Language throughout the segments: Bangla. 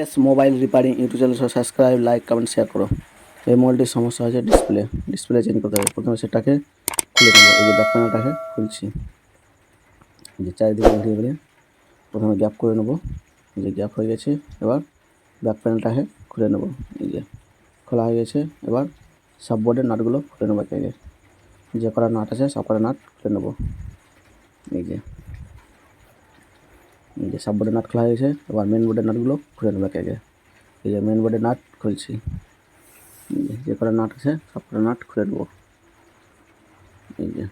S mobile repairing YouTube channel subscribe, like, comment, share করো। এই মোবাইলটির সমস্যা হয়েছে ডিসপ্লে চেঞ্জ করতে হবে। প্রথমে সেটাকে খুলে নেবো। এই যে ব্যাক প্যানেলটাকে খুলছি, যে চারিদিকে ঘুরিয়ে ঘুরিয়ে প্রথমে গ্যাপ করে নেবো। এই যে গ্যাপ হয়ে গেছে, এবার ব্যাক প্যানেলটাকে খুলে নেবো। এই যে খোলা হয়ে গেছে, এবার সাববোর্ডের নাটগুলো খুলে নেবো। একে যে কটা নাট আছে সব কটা নাট খুলে নেবো। এই যে সাববোর্ডের নাট খোলা হয়ে গেছে, এবার মেন বোর্ডের নাটগুলো খুলে নেবো একে। এই যে মেন বোর্ডের নাট খুলছি, যে কটা নাট আছে সব কটা নাট খুলে নেবো। এই যে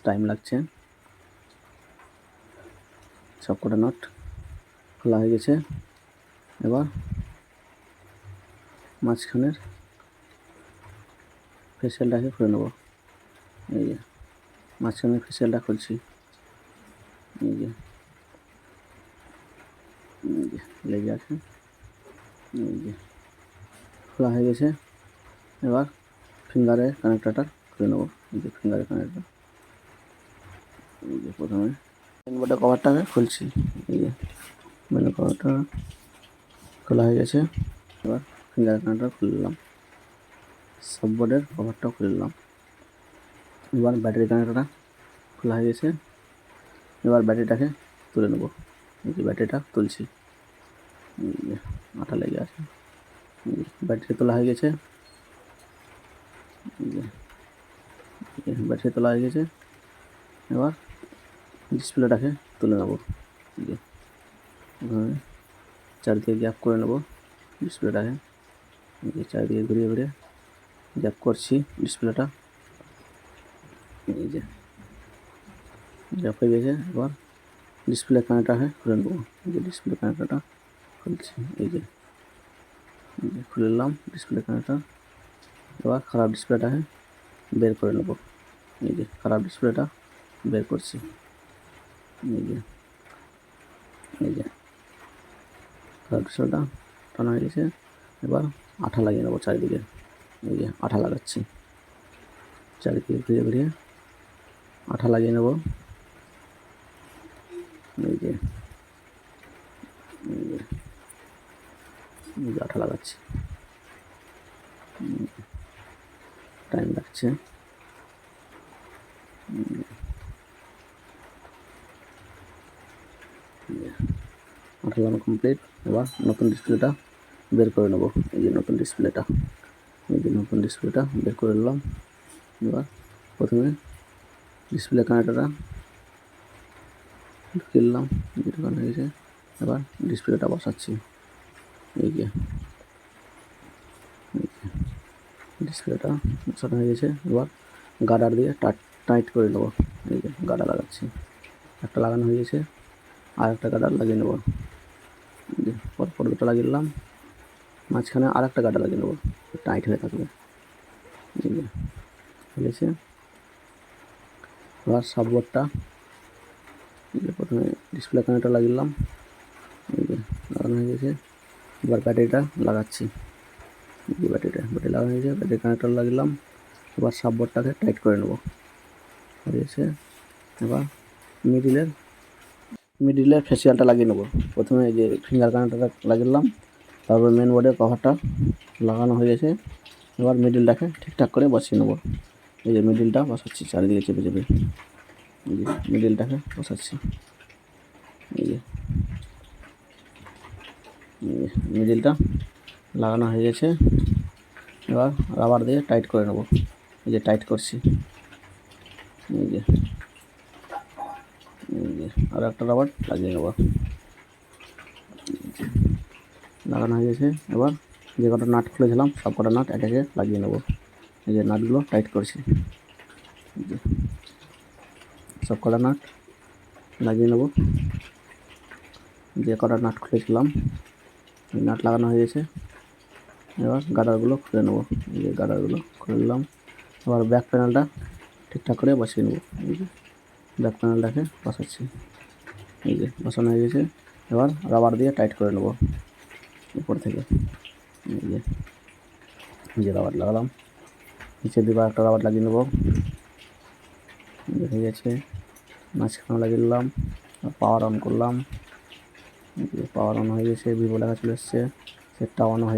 টাইম লাগছে, সব কটা নাট খোলা হয়ে গেছে। এবার মাঝখানের ফেসিয়ালটাকে খুলে নেবো। এই যে মাঝখানের ফেসিয়ালটা খুলছি। এই যে লেগে আছে। এই যে খোলা হয়ে গেছে, এবার ফিঙ্গারের কানেক্টরটা খুলে নেবো। এই যে ফিঙ্গারের কানেক্টর, এই যে প্রথমে মেন বোর্ডের কভারটাকে খুলছি। এই যে মেন কভারটা খোলা হয়ে গেছে, এবার ফিঙ্গারের কানেক্টর খুলে নিলাম, সাববোর্ডের কভারটাও খুলে নিলাম। এবার ব্যাটারি কানেক্টরটা খোলা হয়ে গেছে, এবার ব্যাটারিটাকে তুলে নেবো। এই যে ব্যাটারিটা তুলছি, আঠা লেগে আছে। ব্যাটারি তোলা হয়ে গেছে, ব্যাটারি তোলা হয়ে গেছে। এবার ডিসপ্লেটাকে তুলে নেবো। চারিদিকে গ্যাপ করে নেবো ডিসপ্লেটাকে। চারিদিকে ঘুরিয়ে ঘুরিয়ে গ্যাপ করছি ডিসপ্লেটা। এই যে গ্যাপ হয়ে গেছে, এবার ডিসপ্লে কানেক্টরটাকে খুলে নেবো। এই যে ডিসপ্লে কানেক্টরটা খুলছি। এই যে খুলে নিলাম ডিসপ্লে কানেক্টর। এবার খারাপ ডিসপ্লেটাকে বের করে নেবো। এই যে খারাপ ডিসপ্লেটা বের করছি। এই যে খারাপ ডিসপ্লেটা টানা হয়ে গেছে। এবার আঠা লাগিয়ে নেবো চারিদিকে। এই যে আঠা লাগাচ্ছি, চারিদিকে ঘুরিয়ে ঘুরিয়ে আঠা লাগিয়ে নেবো। এই যে আঠা লাগাচ্ছি, টাইম লাগছে। আঠা লাগানো কমপ্লিট। এবার নতুন ডিসপ্লেটা বের করে নেবো। এই যে নতুন ডিসপ্লেটা, এই যে নতুন ডিসপ্লেটা বের করে নিলাম। এবার প্রথমে ডিসপ্লে কানেক্টরটা ঢুকিয়ে নিলাম, ঢুকানো হয়ে গেছে। এবার ডিসপ্লেটা বসাচ্ছি। এই যে ডিসপ্লেটা বসানো হয়ে গেছে। এবার গার্ডার দিয়ে টাইট করে নেবো। এই যে গার্ডার লাগাচ্ছি, একটা লাগানো হয়ে গেছে, আর একটা গার্ডার লাগিয়ে নেবো। পরপর দুটো লাগিয়ে নিলাম, মাঝখানে আর একটা গার্ডার লাগিয়ে নেবো, টাইট হয়ে থাকবে। এই যে হয়েছে। এবার সাববোর্ডটা প্রথমে ডিসপ্লে কানেক্টর লাগিয়ে নিলাম। এই যে লাগানো হয়ে গেছে। এবার ব্যাটারিটা লাগাচ্ছি। এই যে ব্যাটারি লাগানো হয়েছে, ব্যাটারি কানেক্টর লাগিলাম। এবার সাববোর্ডটাকে টাইট করে নেবো। হয়েছে। এবার মিডিলের ফেসিয়ালটা লাগিয়ে নেবো। প্রথমে এই যে ফিঙ্গার কানেক্টরটা লাগিয়ে নিলাম, তারপর মেন বোর্ডের কভারটা লাগানো হয়ে গেছে। এবার মিডিলটাকে ঠিকঠাক করে বসিয়ে নেবো। এই যে মিডিলটা বসাচ্ছি, চারিদিকে চেপে চেপে এই যে মিডিলটাকে বসাচ্ছি। এই যে মিডিলটা লাগানো হয়ে গেছে। এবার রাবার দিয়ে টাইট করে নেবো। এই যে টাইট করছি। এই যে আর একটা রাবার লাগিয়ে নেবো। লাগানো হয়ে গেছে। এবার যে কটা নাট খুলেছিলাম সব কটা নাট একে একে লাগিয়ে নেবো। এই যে নাটগুলো টাইট করছি, সব কটা নাট লাগিয়ে নেবো। যে কটা নাট খুলেছিলাম এই নাট লাগানো হয়ে গেছে। এবার গার্ডারগুলো খুলে নেবো। এই যে গার্ডারগুলো খুলে নিলাম। এবার ব্যাক প্যানেলটা ঠিকঠাক করে বসিয়ে নেবো। এই যে ব্যাক প্যানেলটাকে বসাচ্ছি। এই যে বসানো হয়ে গেছে। এবার রাবার দিয়ে টাইট করে নেবো উপর থেকে। এই যে রাবার লাগালাম, নিচের দিকে একটা রাবার লাগিয়ে নেবো। হয়ে গেছে। মাঝখানে লাগিয়ে নিলাম, পাওয়ার অন করলাম। পাওয়ার অন হয়ে গেছে, ভিভো লেখা চলে এসছে, সেটটা অন হয়ে